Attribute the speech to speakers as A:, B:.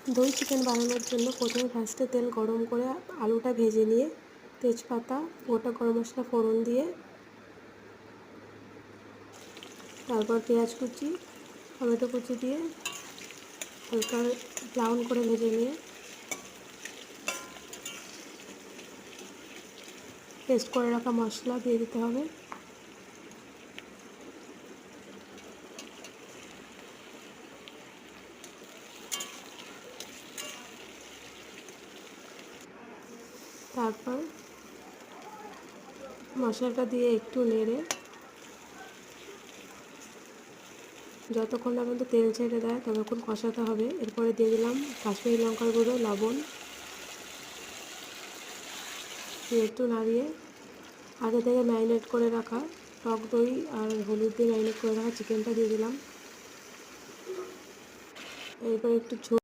A: দই চিকেন বানানোর জন্য প্রথমে ফার্স্টে তেল গরম করে আলুটা ভেজে নিয়ে তেজপাতা গোটা গরম মশলা ফোড়ন দিয়ে তারপর পেঁয়াজ কুচি টমেটো কুচি দিয়ে হালকা ব্রাউন করে ভেজে নিয়ে পেস্ট করে রাখা মশলা দিয়ে দিতে হবে। তারপর মশলাটা দিয়ে একটু নেড়ে যতক্ষণ না পর্যন্ত তেল ছেড়ে দেয় ততক্ষণ কষাতে হবে। এরপরে দিয়ে দিলাম কাশ্মীরি লঙ্কার গুঁড়ো, লবণ দিয়ে একটু নাড়িয়ে আগে থেকে ম্যারিনেট করে রাখা টক দই আর হলুদ দিয়ে ম্যারিনেট করে রাখা চিকেনটা দিয়ে দিলাম। এরপর একটু